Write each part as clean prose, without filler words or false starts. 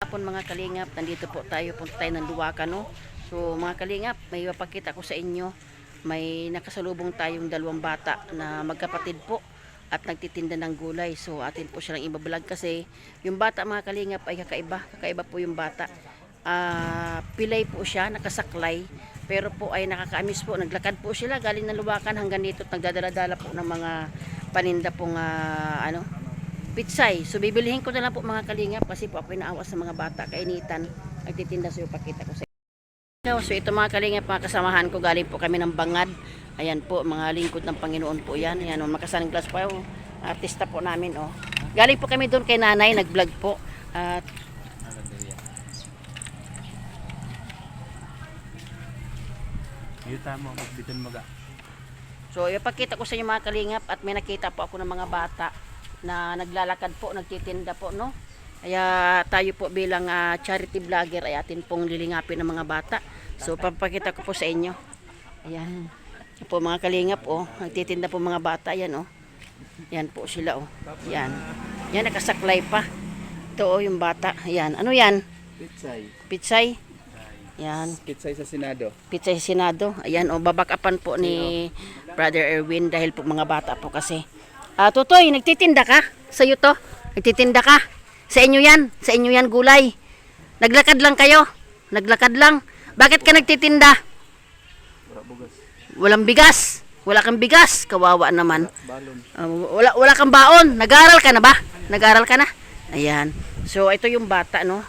Hapon mga kalingap, nandito po tayo, punta tayo ng Luwakan, no? So mga kalingap, may ipapakita ko sa inyo, may nakasalubong tayong dalawang bata na magkapatid po at nagtitinda ng gulay. So atin po silang ibablog kasi yung bata mga kalingap ay kakaiba po yung bata. Pilay po siya, nakasaklay, pero po ay nakakaamis po. Naglakad po sila galing ng Luwakan hanggang dito at nagdadala-dala po ng mga paninda pong pitsay. So bibilihin ko na lang po mga kalingap kasi po ako inaawa sa mga bata kainitan. Nagtitinda, so ipakita ko sa inyo. So ito mga kalingap, mga kasamahan ko, galing po kami ng Bangad. Ayan po, mga lingkod ng Panginoon po yan. Ayan o, makasanglas po, artista po namin o. Galing po kami doon kay nanay, nag-vlog po. At Yuta mo, magbitin mo ga. so ipakita ko sa inyo mga kalingap, at may nakita po ako ng mga bata na naglalakad po, nagtitinda po, no? Kaya tayo po bilang charity vlogger ay atin pong lilingapin ng mga bata. So papakita ko po sa inyo. Ayan. Ito po mga kalingap, oh. Nagtitinda po mga bata, yan, oh. Yan po sila, oh. Yan. Yan, nakasaklay pa. Ito, oh, yung bata. Ayan. Ano yan? Pitsay. Pitsay. Yan. Pitsay sa Senado. Pitsay sa Senado. Ayan, oh. Babakapan po ni Brother Erwin dahil po mga bata po kasi. Tutoy, nagtitinda ka? Sa'yo to? Nagtitinda ka? Sa inyo yan? Sa inyo yan gulay? Naglakad lang kayo? Naglakad lang? Bakit ka nagtitinda? Walang bigas. Wala kang bigas. Kawawa naman. Balon. Wala kang baon. Nag-aaral ka na ba? Nag-aaral ka na? Ayan. So, ito yung bata, no?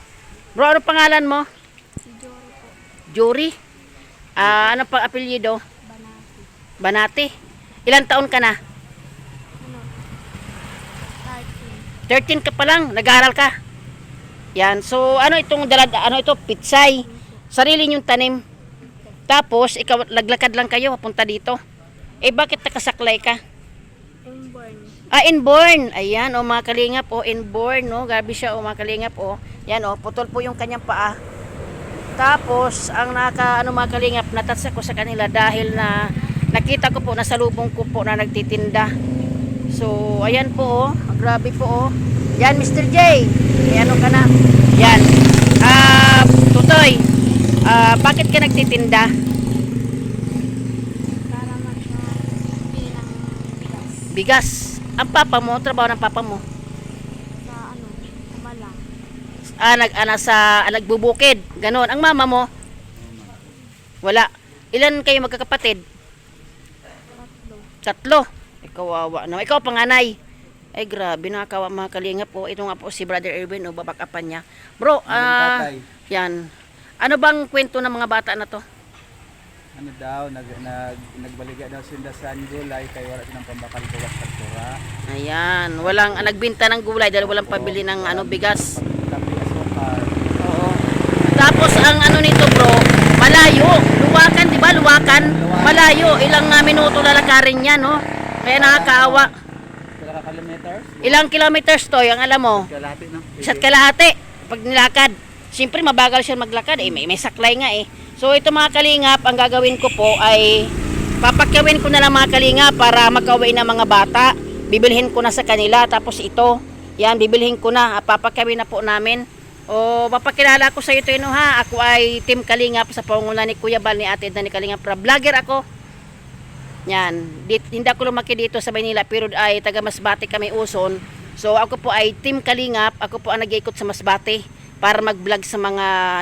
Bro, ano pangalan mo? Si Jory po. Jory? Ano pang apelyido? Banati. Banati. Ilang taon ka na? Ano? 13 ka pa lang, nag-aaral ka. Yan. So, ano itong ano ito? Pitsay. Sarili niyong tanim. Tapos, ikaw, naglakad lang kayo, papunta dito. Eh, bakit nakasaklay ka? Inborn. Inborn. Ayan, o mga kalingap, o inborn, no? Gabi siya, o mga kalingap, o. Yan, o, putol po yung kanyang paa. Tapos, ang mga kalingap, natatsa ko sa kanila dahil na nakita ko po, nasalubong ko po na nagtitinda. So, ayan po, grabe po, yan, Mr. J. Ayan ka na. Yan. Tutoy, bakit ka nagtitinda? Para magbili ng bigas. Bigas. Ang papa mo, trabaho ng papa mo? Sa ano? Kumalang. Nagbubukid. Ganon. Ang mama mo? Wala. Ilan kayo magkakapatid? Tatlo. 3. Kawawa no. Ikaw panganay. Ay grabe, nakakawa mga kalingap po. Ito nga po si Brother Erwin, babakapan niya. Bro, yan. Ano bang kwento ng mga bata na to? Ano daw, nagbaliga daw sila sa gulay kay wala silang pambakal ko sa tura. Ayan, walang nagbenta ng gulay dahil walang pabili ng bigas. Kape asukal. Oo. Tapos ang nito bro, malayo. Luwakan, di ba? Luwakan. Malayo. Ilang minuto lalakarin yan, no? Kaya nakakaawa. Sila ka kilometers? Ilang kilometers to, yung alam mo? Kalahati no? Isa't kalahati. Pag nilakad. Siyempre, mabagal siya maglakad. May saklay nga eh. So, ito mga kalingap, ang gagawin ko po ay papakyawin ko na lang mga kalingap para magkawin ng mga bata. Bibilhin ko na sa kanila. Tapos ito, yan, bibilhin ko na. Papakyawin na po namin. O, papakilala ko sa ito yun ha. Ako ay Team Kalingap sa pangunan ni Kuya Bal, ni Ate Edna, ni Kalingap. Vlogger ako. Yan. Hindi ako lumaki dito sa Maynila, pero ay taga Masbate kami, Uson. So, ako po ay Team Kalingap. Ako po ang nag-iikot sa Masbate para mag-vlog sa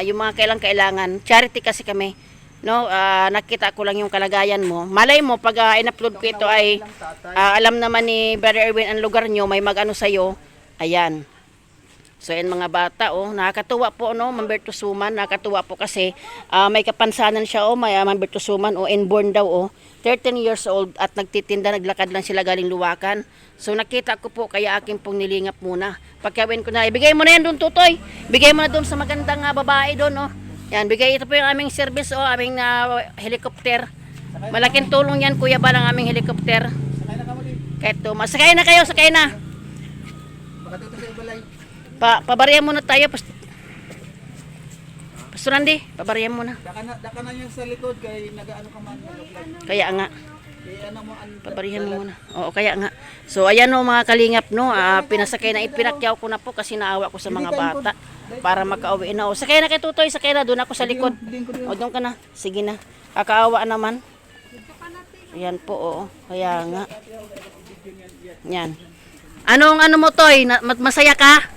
yung mga kailangan. Charity kasi kami. No, nakita ko lang yung kalagayan mo. Malay mo pag in-upload ko ito ay alam naman ni Brother Erwin ang lugar nyo, may mag-ano sa'yo. Ayan. So yan mga bata, nakakatuwa po, no, Mamberto Suman, nakakatuwa po kasi may kapansanan siya, may Mamberto Suman, inborn daw, 13 years old at nagtitinda, naglakad lang sila galing Luwakan. So nakita ko po, kaya akin pong nilingap muna. Pagkawin ko na, ibigay mo na yan doon, Tutoy. Ibigay mo na doon sa magandang babae doon, Yan, bigay ito po yung aming service, aming helicopter. Malaking tulong yan, Kuya Bal, ang aming helicopter. Sakay na ka mo din. Kahit sakay na kayo, sakay na. Baka dito sa ibalay. Pabarya muna tayo. Pastor Randy, pabarihan mo na. Daka na yung sa likod kay nagaano ka man nag-vlog. Kaya nga, Kaya ano mo pabarihan mo muna. Oo, kaya nga. So, ayan no mga kalingap no, pinasakay na, ipinakyaw ko na po kasi naawa ko sa mga bata para makauwi na. O, sakay na kay Tutoy, sakay na, doon ako sa likod. O, doon ka na. Sige na. Kakaawa naman. Ayan po, oo. Kaya nga. Yan. Anong ano mo, Toy? Masaya ka?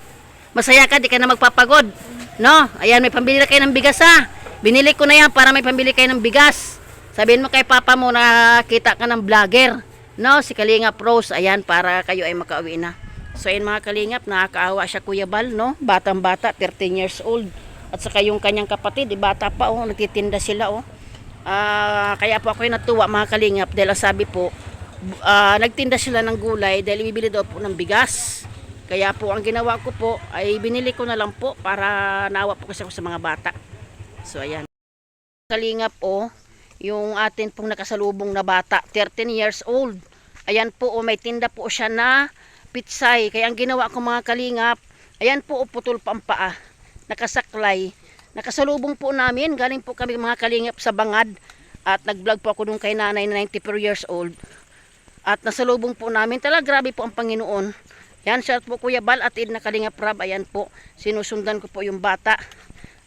Masaya ka, di ka na magpapagod. No? Ayan, may pambili na kayo ng bigas ha. Binili ko na yan para may pambili kayo ng bigas. Sabihin mo kay Papa mo na kita ka ng vlogger. No? Si Kalingap Rose. Ayan, para kayo ay makauwi na. So, ayan mga Kalingap, nakakaawa siya Kuya Bal, no? Batang-bata, 13 years old. At saka yung kanyang kapatid, bata pa, oh. Nagtitinda sila, oh. Kaya po ako yung natuwa mga Kalingap dahil sabi po, nagtinda sila ng gulay dahil bibili daw po ng bigas. Kaya po ang ginawa ko po ay binili ko na lang po para naawa po kasi ako sa mga bata. So ayan. Kalingap po, yung atin pong nakasalubong na bata, 13 years old. Ayan po, may tinda po siya na pitsay. Kaya ang ginawa ko mga Kalingap, ayan po, putol pa ang paa, nakasaklay. Nakasalubong po namin, galing po kami mga Kalingap sa Bangad. At nag-vlog po ako dun kay nanay na 94 years old. At nasalubong po namin, talaga grabe po ang Panginoon. Yan, shout po Kuya Bal at Edna Kalingap Rab. Ayan po, sinusundan ko po yung bata.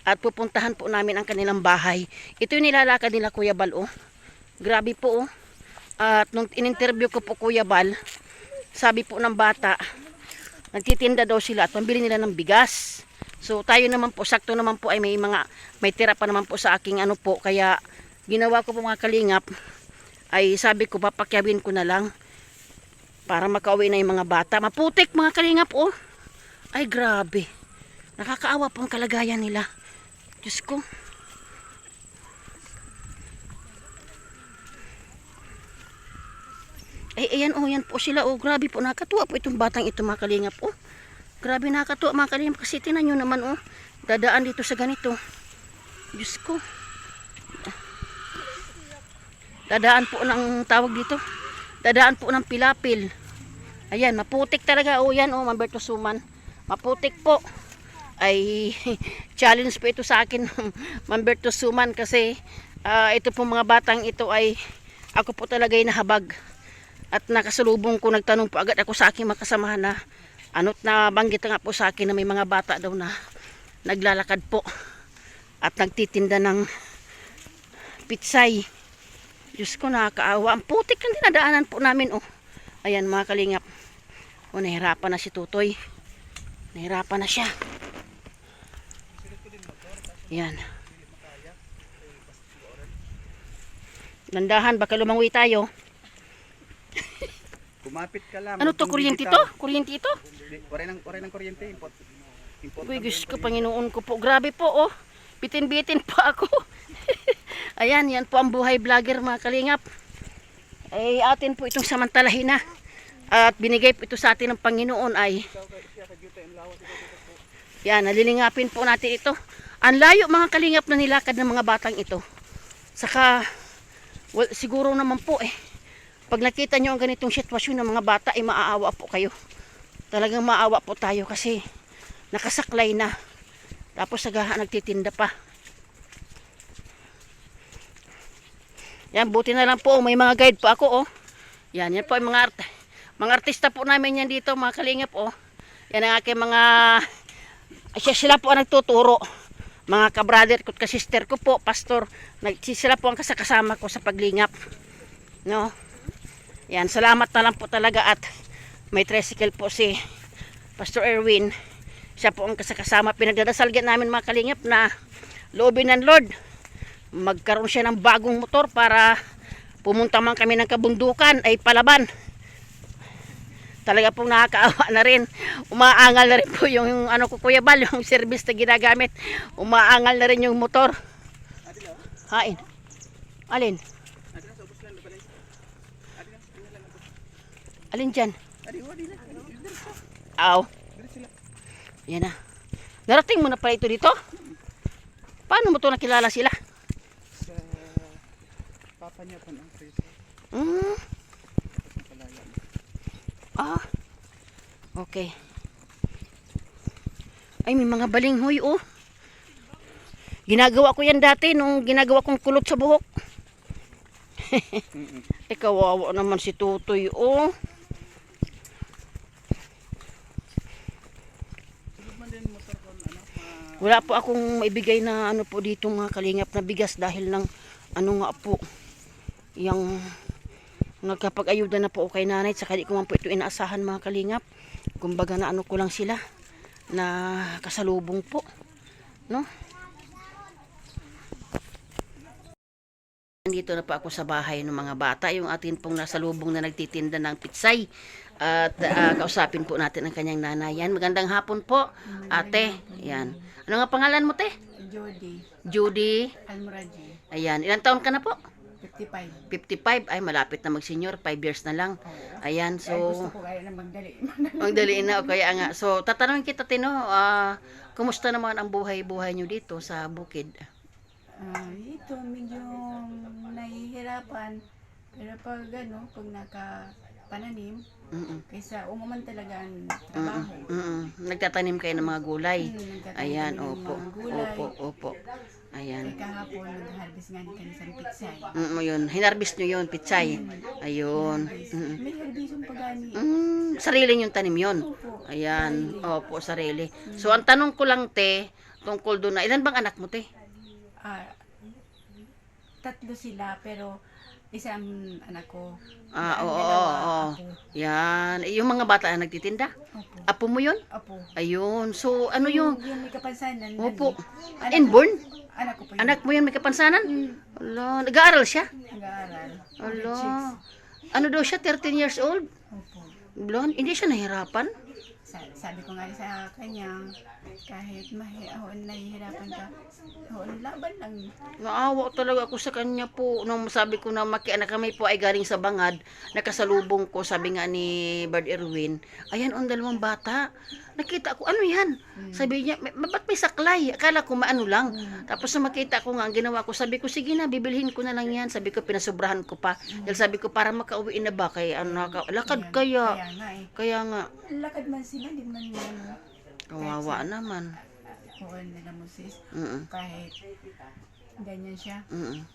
At pupuntahan po namin ang kanilang bahay. Ito yung nilalakad nila Kuya Bal, oh. Grabe po, oh. At nung in-interview ko po Kuya Bal, sabi po ng bata, nagtitinda daw sila at pambili nila ng bigas. So tayo naman po, sakto naman po ay may tira pa naman po sa aking ano po. Kaya ginawa ko po mga Kalingap, ay sabi ko papakyawin ko na lang para makauwi na yung mga bata. Maputik mga Kalingap, oh. Ay grabe. Nakakaawa po ang kalagayan nila. Diyos ko. Ay ayan, oh, yan po sila, oh. Grabe po, nakakatuwa po itong batang ito mga Kalingap, oh. Grabe, nakakatuwa mga Kalingap kasi tinan nyo naman, oh. Dadaan dito sa ganito. Diyos ko. Dadaan po ng tawag dito. Dadaan po ng pilapil. Ayan, maputik talaga. O yan, Mamberto Suman. Maputik po. Ay, challenge po ito sa akin, Mamberto Suman. Kasi, ito po mga batang ito ay, ako po talaga ay nahabag. At nakasalubong ko, nagtanong po agad ako sa aking makasamahan na, ano't nabanggit nga po sa akin na may mga bata daw na naglalakad po. At nagtitinda ng pitsay. Diyos ko, nakakaawa. Ang putik ang dinadaanan po namin, oh. Ayan mga Kalingap. O, nahirapan na si Tutoy. Nahirapan na siya. Ayan. Landahan, baka lumangwi tayo. Kumapit ka lang. Ano to, kuryente to? Kuryente ito? Waray ng kuryente. Import Uy, Diyos ko, Panginoon ko po. Grabe po, oh. Bitin-bitin pa ako. Ayan, yan po ang buhay vlogger mga Kalingap. Ay atin po itong samantalahin na. At binigay po ito sa atin ng Panginoon ay yan, nalilingapin po natin ito. Ang layo mga Kalingap na nilakad ng mga batang ito. Saka siguro naman po pag nakita nyo ang ganitong sitwasyon ng mga bata ay maaawa po kayo. Talagang maawa po tayo kasi nakasaklay na. Tapos nagtitinda pa. Yan, buti na lang po, may mga guide po ako, oh. Yan po yung mga artista po namin yan dito, mga Kalingap, oh. Yan ang aking mga, sila po ang nagtuturo. Mga kabrother ko, kasister ko po, pastor, sila po ang kasama ko sa paglingap. No? Yan, salamat na lang po talaga at may tricycle po si Pastor Erwin. Siya po ang kasama. Pinagdadasal namin mga Kalingap na loobin ng Lord. Magkaroon siya ng bagong motor para pumunta man kami ng kabundukan ay palaban. Talaga pong nakakaawa na rin. Umaangal na rin po yung ano ko Kuya Bal, yung service na ginagamit. Umaangal na rin yung motor. Hain. Alin? Alin dyan? Aw. Yan na. Narating mo na pala ito dito? Paano mo ito nakilala sila? Papa niya po ang preso. Okay. Ay, may mga balinghoy, oh. Ginagawa ko yan dati nung ginagawa kong kulot sa buhok. Kawawa naman si Tutoy, oh. Wala po akong maibigay na ano po dito mga kalingap na bigas dahil ng ano nga po, yung nagkapag-ayuda na po kay nanay, saka di ko man po ito inaasahan mga kalingap. Kumbaga na ano ko lang sila, na kasalubong po, no? Nandito na po ako sa bahay ng mga bata, yung atin pong nasalubong na nagtitinda ng pitsay. At kausapin po natin ang kanyang nanay. Yan, magandang hapon po, ate. Yan. Ano nga pangalan mo, te? Judy Judy. Almoraji, Ayan, ilang taon ka na po? 55. 55. Ay, malapit na mag-senior, 5 years na lang. Ayan, Ay, so gusto ko kaya na magdali. magdali na o kaya nga. So, tatanungin kita, Tino, kumusta naman ang buhay-buhay nyo dito sa bukid? Ito, medyo nahihirapan. Pero pag pag nakapananim, Mm-mm. kaysa umuman talaga ang trabaho. Nagtatanim kayo ng mga gulay. Nagtatanim Ayan, kami ng opo. mga gulay. Opo. Ayan. Kaya kahapon, nag-harvest nga ni kanisang pitsay. Yun, hinarvest nyo yun, pitsay. Ayun. May harbisong pagani. Sarili yung tanim yun. Opo. Ayan. Opo, sarili. So, ang tanong ko lang, te, tungkol doon na, ilan bang anak mo, te? Tatlo sila, pero isang anak ko. Oo, Ang oo, dalawa, oo. ako. Yan. Yung mga bata na nagtitinda? Opo. Apo mo yun? Opo. Ayun. So, ano yung, Yung may kapansanan. opo, Anak inborn? Anak ko pa yun. Anak mo yun, may kapansanan? Ala, nag-aaral siya? Nag-aaral. Ala. Ano daw siya, 13 years old? Opo. Blonde, hindi siya nahirapan? Sabi ko nga sa kanya, kahit nahihirapan ka, laban lang. Naawa talaga ako sa kanya po. Nung sabi ko na makianak kami po ay galing sa Bangad, nakasalubong ko, sabi nga ni Bird Erwin, ayan ang dalawang bata. Nakita ko, ano yan? Sabi niya, ba't may saklay? Akala ko maano lang. Tapos na makita ko nga, ang ginawa ko, sabi ko, sige na, bibilhin ko na lang yan. Sabi ko, pinasubrahan ko pa. Dahil sabi ko, para makauwi na ba? Kaya, lakad kaya. Kaya nga Kaya nga, lakad man sila, di man kawawa naman. kuhan nila mo sis. Mm-mm. Kahit ganyan siya. Mm-mm.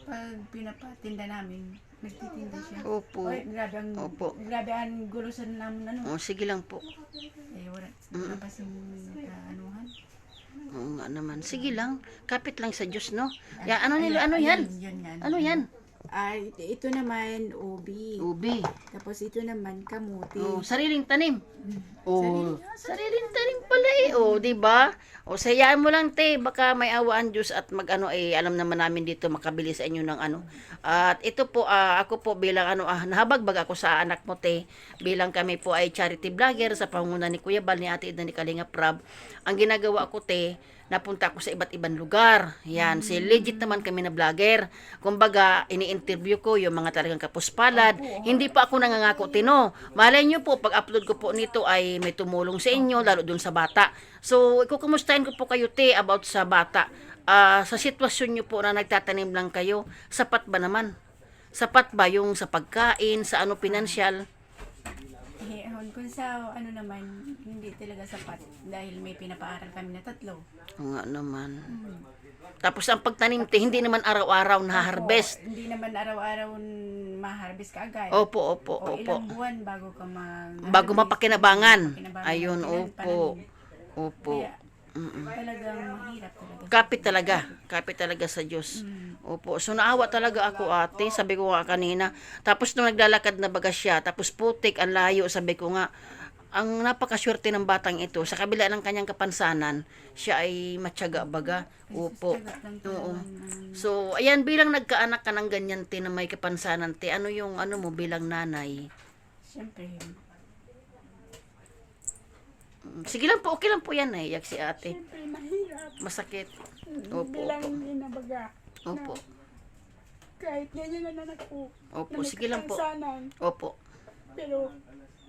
Pag pinapatinda namin, nagtitinda siya. Opo. Oy, Opo. grabe ang gulusan namin O, sige lang po. wala pa anuhan. Oo nga naman. Sige lang. Kapit lang sa Diyos, no? Ya, ano nila? Ano yan? Yun nga. Ano yan? Ito naman, ubi. Ubi. Tapos ito naman, kamuti. Oh, sariling tanim. Oh, sariling tanim pala eh. Oh, 'di ba? O sayaan mo lang, te, baka may awaan Diyos at magano alam naman namin dito makabili sa inyo ng ano. At ito po ako po bilang nahabagbag ako sa anak mo, te. Bilang kami po ay charity vlogger sa pangunguna ni Kuya Bal, ni Ate Edna, ni Kalinga Prab. Ang ginagawa ko, te, napunta ako sa iba't ibang lugar. Yan, si legit naman kami na vlogger. Kumbaga, ini-interview ko yung mga talagang kapuspalad. Hindi pa ako nangangako, Tino. Malay nyo po, pag-upload ko po nito ay may tumulong sa inyo, lalo dun sa bata. So, kukumustahin ko po kayo, te, about sa bata. Sa sitwasyon nyo po na nagtatanim lang kayo, sapat ba naman? Sapat ba yung sa pagkain, sa pinansyal? Kung sa naman, hindi talaga sapat dahil may pinapaaral kami na 3. Oo nga naman. Tapos ang pagtanim, te, hindi naman araw-araw na-harvest. Hindi naman araw-araw ma-harvest ka agad. Opo. Ilang buwan bago ka Bago mapakinabangan. Mapakinabangan. Ayun, Ilan opo. Kaya, talagang mahirap talaga. Kapit talaga sa Diyos. Opo. So naawa talaga ako, ate. Sabi ko nga kanina. Tapos nung naglalakad na baga siya, tapos putik, ang layo, sabi ko nga, ang napakaswerte ng batang ito, sa kabila ng kanyang kapansanan, siya ay matyaga baga. Opo. Oo. So, ayan, bilang nagkaanak ka ng ganyan, te, na may kapansanan, te, ano yung mo bilang nanay? Siyempre, Sige lang po, okay lang po yan, naiyak si ate. Siyempre, mahirap. Masakit. Opo, Bilang opo. inabaga. Opo. Kahit ganyan ang anak ko. Opo, na may sige lang po. kapansanan, Opo. Pero,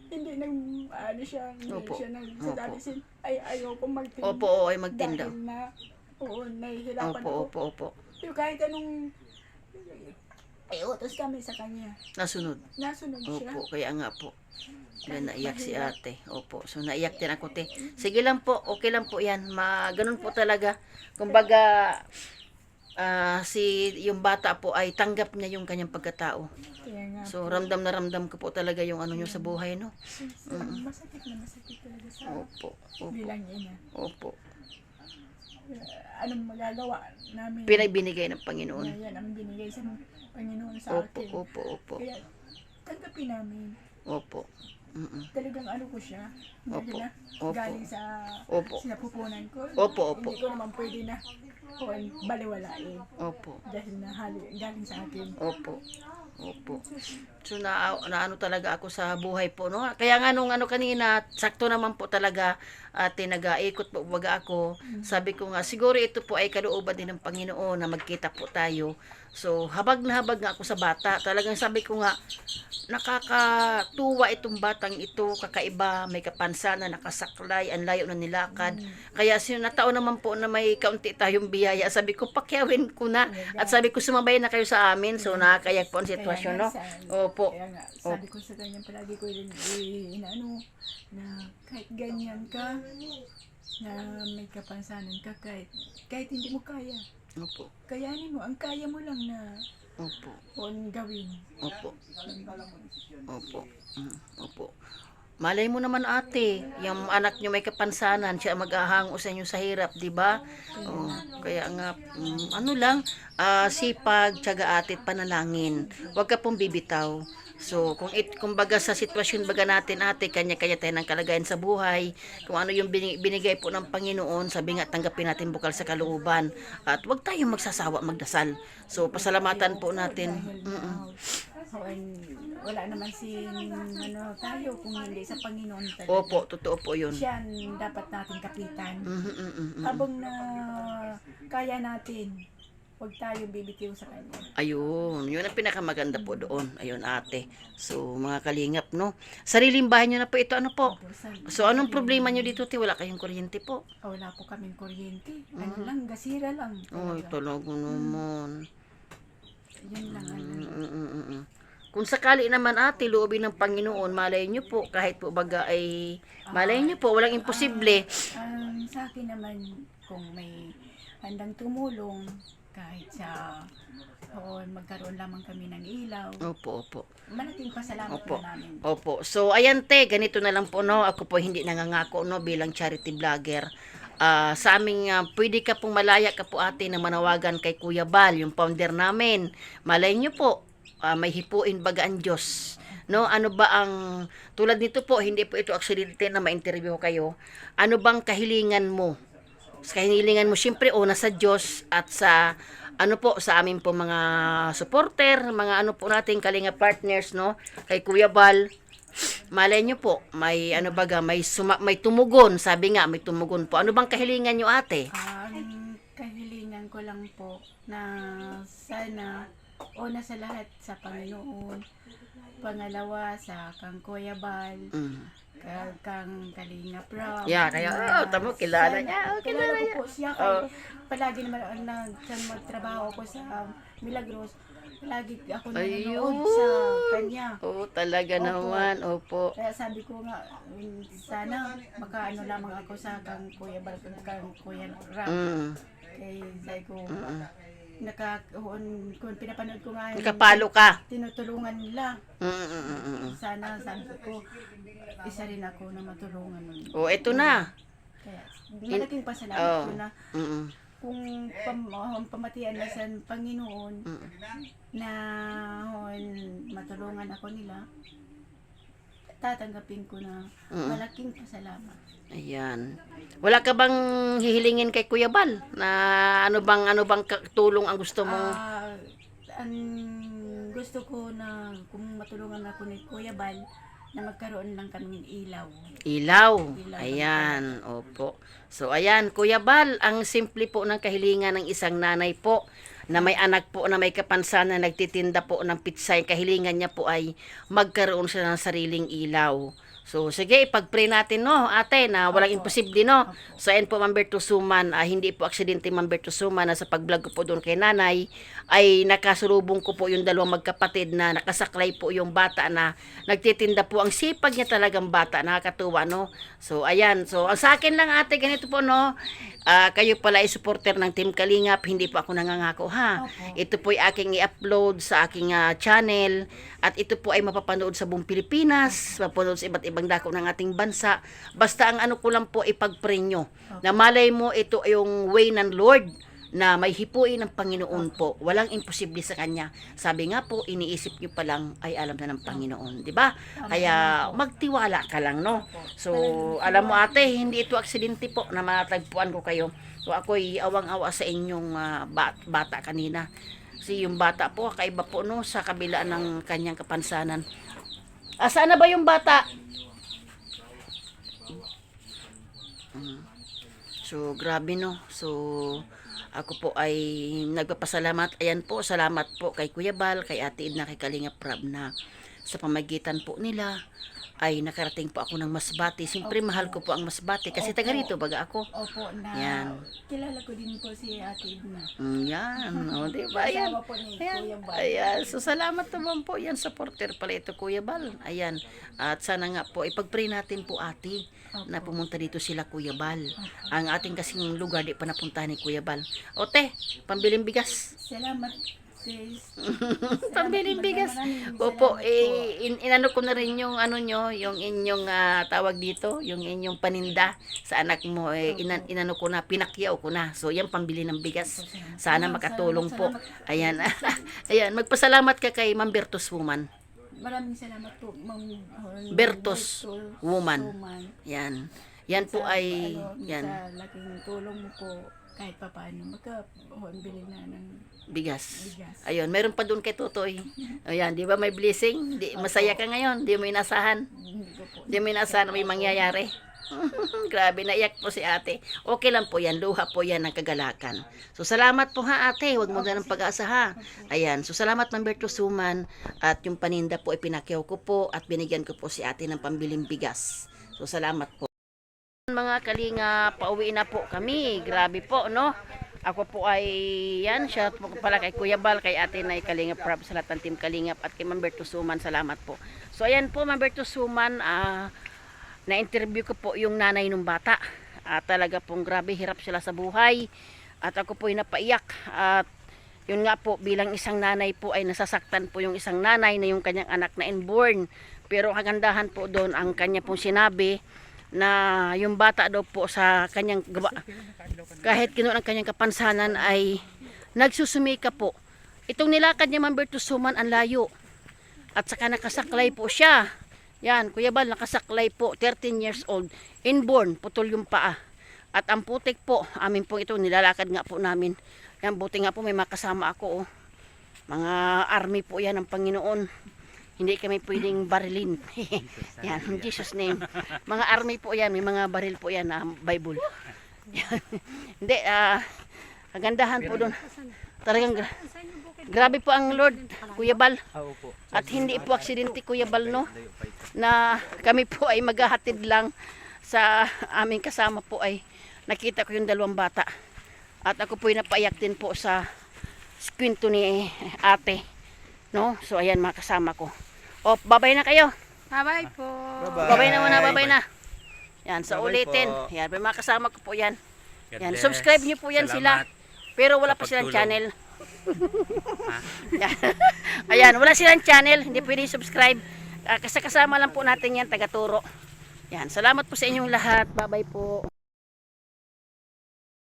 hindi siya, hindi Opo. siya nagsadalisin. Ay, ayaw ko magtinda. Opo, oo, ay magtinda. Dahil na, nahihirapan ako. Opo. Pero kahit anong, utos kami sa kanya. Nasunod. Nasunod siya. Opo, kaya nga po. Yan, naiyak si ate. Opo. So, naiyak din ako, te. Sige lang po. Okay lang po yan. Ganun po talaga. Kumbaga, yung bata po ay tanggap niya yung kanyang pagkatao. Kaya nga, So, ramdam na ramdam ko po talaga yung ano nyo sa buhay, no? masakit na masakit talaga sa Opo. Opo. bilang ina. Opo. Anong magagawa namin? Binigay ng Panginoon. Yan ang binigay sa Panginoon sa Opo, akin. opo, opo. Kaya tanggapin namin. Opo. Mm-mm. Talagang ano ko siya. Opo. Na, Opo. galing sa Opo. sinapupunan ko. Opo, opo. Hindi ko naman pwede na baliwalain. Opo. Dahil galing sa akin. Opo. Opo. So ano talaga ako sa buhay po, no? Kaya nga nung kanina, sakto naman po talaga ate, nag-aikot po baga ako. Sabi ko nga siguro ito po ay kalooban din ng Panginoon na magkita po tayo. So habag na habag nga ako sa bata. Talagang sabi ko nga nakakatuwa itong batang ito, kakaiba, may kapansanan, nakasaklay, ang layo na nilakad. Kaya nataon naman po na may kaunti tayong biyaya. Sabi ko pakyawin ko na. At sabi ko sumabay na kayo sa amin. So nakakayak po ang sitwasyon, no? Opo. Kaya nga, sabi ko sa kanya palagi ko rin inaano na kahit ganyan ka, na may kapansanan ka, kahit hindi mo kaya, Opo. kayanin mo, ang kaya mo lang na Opo. gawin. Opo. Opo. Opo. Malay mo naman ate, yung anak nyo may kapansanan, siya maghahango sa inyo sa hirap, di ba? Oh, kaya nga, ano lang, sipag, tiyaga ate, panalangin. Huwag ka pong bibitaw. So, kung baga sa sitwasyon baga natin ate, kanya-kanya tayo ng kalagayan sa buhay, kung ano yung binigay po ng Panginoon, sabi nga, tanggapin natin bukal sa kalooban. At huwag tayong magsasawa magdasal. So, pasalamatan po natin. Wala naman tayo kung hindi sa Panginoon talaga. Opo, totoo po yun. Siya ang dapat natin kapitan. Mm. Habang na kaya natin, huwag tayo bibitiw sa Kanya. Ayun, yun ang pinakamaganda po doon. Ayun ate. So, mga kalingap, no? Sariling bahay nyo na po ito, ano po? So, anong problema nyo dito, ti? Wala kayong kuryente po? Wala po kaming kuryente. Ano lang, gasira lang. Ay, talaga naman. Yun lang. Kung sakali naman ate, loobin ng Panginoon, malay nyo po, kahit po baga ay, malay nyo po, walang imposible. Sa akin naman, kung may handang tumulong, kahit sa magkaroon lamang kami ng ilaw, Opo. malaking pasalamat Opo. na namin. Opo. So, ayan te, ganito na lang po, no? Ako po hindi nangangako, no, bilang charity vlogger. Sa aming, pwede ka pong malaya ka po ate na manawagan kay Kuya Bal, yung founder namin. Malay nyo po, may hipuin baga ang Diyos. No, ano ba ang, tulad nito po, hindi po ito actually na ma-interview kayo. Ano bang kahilingan mo? Sa kahilingan mo, syempre, sa Diyos at sa, sa amin po mga supporter, mga nating kalinga partners, no? Kay Kuya Bal, malay nyo po, may may tumugon, sabi nga, may tumugon po. Ano bang kahilingan nyo ate? Ang kahilingan ko lang po na sana una sa lahat sa Panginoon, pangalawa sa kang Kuya Bal, kang Kalinga Prab. Yeah, kaya, tamo, kilala niya. Kilala ko po siya. Kaya palagi naman magtrabaho ko sa Milagros. Palagi ako nanonood sa kanya. Talaga Opo. naman, opo. Kaya sabi ko nga, sana makaano lamang ako sa kang Kuya Bal, kang Kuya Rab. Kaya sabi ko, kung pinapanood ko nga, Nakapalo ka. tinutulungan nila. Sana, sabi ko, isa rin ako na matulungan nun. Eto na. Kaya, malaking pasalamat ko na Mm-mm. kung pamatian na sa Panginoon na matulungan ako nila, tatanggapin ko na malaking pasalamat. Ayan. Wala ka bang hihilingin kay Kuya Bal? Na ano bang tulong ang gusto mo? Ang gusto ko na kung matulungan ako ni Kuya Bal, na magkaroon lang kami ng ilaw. Ilaw. Ayan. Opo. So, ayan, Kuya Bal, ang simple po ng kahilingan ng isang nanay po na may anak po na may kapansanan nagtitinda po ng pitsay. Kahilingan niya po ay magkaroon siya ng sariling ilaw. So, sige, ipag-pray natin, no, ate, na walang imposible, no? So, ayan po, Ma'am Berto Suman, hindi po aksidente, Ma'am Berto Suman, na sa pag-vlog ko po doon kay nanay, ay nakasulubong ko po yung dalawang magkapatid na nakasaklay po yung bata na nagtitinda po. Ang sipag niya talagang bata, nakakatuwa, no? So, ayan. So, ang sa akin lang, ate, ganito po, no? Kayo pala ay supporter ng Team Kalingap, hindi po ako nangangako, ha? Ito po ay aking i-upload sa aking channel, at ito po ay mapapanood sa buong Pilipinas, mapapanood sa iba't ibang dako ng ating bansa. Basta ang ano ko lang po, ipag-pray nyo. Na malay mo, ito ay yung way ng Lord na may hipuin ng Panginoon po. Walang imposible sa Kanya. Sabi nga po, iniisip nyo pa lang ay alam na ng Panginoon. Di ba? Kaya magtiwala ka lang, no? So, alam mo ate, hindi ito aksidente po na matagpuan ko kayo. So, ako'y awang-awa sa inyong bata kanina. Kasi yung bata po, kaiba po, no? Sa kabila ng kanyang kapansanan. Saan na ba yung bata? So, grabe, no? So, ako po ay nagpapasalamat. Ayan po, salamat po kay Kuya Bal, kay Ate Edna, kay Kalingap Rab na sa pamagitan po nila ay nakarating po ako ng Masbate. Siyempre, mahal ko po ang Masbate kasi taga rito baga ako. Opo, na Yan. kilala ko din po si Ate Edna. Yan, o, diba? Ayan. Kasama po ni Ayan. Kuya Bal. Ayan. So, salamat naman po. Yan, supporter pala ito, Kuya Bal. Ayan. At sana nga po, ipag-pray natin po, ate, na pumunta dito sila, Kuya Bal. Ang ating kasing lugar, di pa napuntahan ni Kuya Bal. O, te, pambiling bigas. Salamat, sis. Pambiling bigas. Opo, inano ko na rin yung ano nyo, yung inyong tawag dito, yung inyong paninda sa anak mo, inano ko na, pinakyaw ko na. So, yan pambili ng bigas. Sana makatulong po. Ayan. Ayan, magpasalamat ka kay Ma'am Bertos Woman. Maraming salamat po, Ma'am Bertos Woman. Yan. Yan po ay, Sa yan, laking tulong mo po, kahit pa paano, magkabili na ng bigas. bigas. Ayun, meron pa doon kay Totoy. Ayan, di ba may blessing? Masaya ka ngayon, di mo inasahan. Hindi ko po. Di mo inasahan na may mangyayari. Grabe, naiyak po si ate. Okay lang po yan, luha po yan ng kagalakan. So, salamat po ha ate, huwag mo na ng pag-asa ha. Ayan, so salamat Ma'am Berto Suman. At yung paninda po, ipinakyaw ko po at binigyan ko po si ate ng pambiling bigas. So, salamat po. Mga kalinga, pauwi na po kami. Grabe po, no? Ako po ay, yan, shout po pala kay Kuya Bal, kay ate na Kalingap Rab, sa lahat ng Team Kalingap, at kay Ma'am Berto Suman, salamat po. So, ayan po, Ma'am Berto Suman, na-interview ko po yung nanay ng bata. Talaga pong grabe, hirap sila sa buhay. At ako po ay napaiyak. At yun nga po, bilang isang nanay po ay nasasaktan po yung isang nanay na yung kanyang anak na inborn. Pero kagandahan po doon, ang kanya pong sinabi, na yung bata daw po sa kanyang kahit kinuha ang kanyang kapansanan ay nagsusumika po. Itong nilakad niya Ma'am Berto Suman ang layo. At saka nakasaklay po siya. Yan, Kuya Bal, nakasaklay po, 13 years old. Inborn, putol yung paa. At ang putik po, amin po ito, nilalakad nga po namin. Yan, buti nga po may makasama ako. Oh. Mga army po yan ng Panginoon. Hindi kami pwedeng barilin. Yan, in Jesus name. Mga army po yan, may mga baril po yan na Bible. Yan. Hindi, kagandahan po doon. Talagang grabe po ang Lord, Kuya Bal. At hindi po aksidente, Kuya Bal, no? Na kami po ay maghahatid lang sa aming kasama po ay nakita ko yung dalawang bata. At ako po ay napaiyak din po sa kwento ni ate. No? So ayan mga kasama ko. O, babay na kayo. Bye-bye po. Babay na muna, babay na. Yan, sa Babay ulitin. po. Yan, may mga kasama ko po yan. God Yan, bless. subscribe niyo po yan Salamat. sila. Pero wala pa Sa silang pagtulong. channel. Yan. Ayan, wala silang channel. Hindi pwede subscribe. Kasi kasama lang po natin yan, taga-turo. Yan, salamat po sa inyong lahat. Bye-bye po.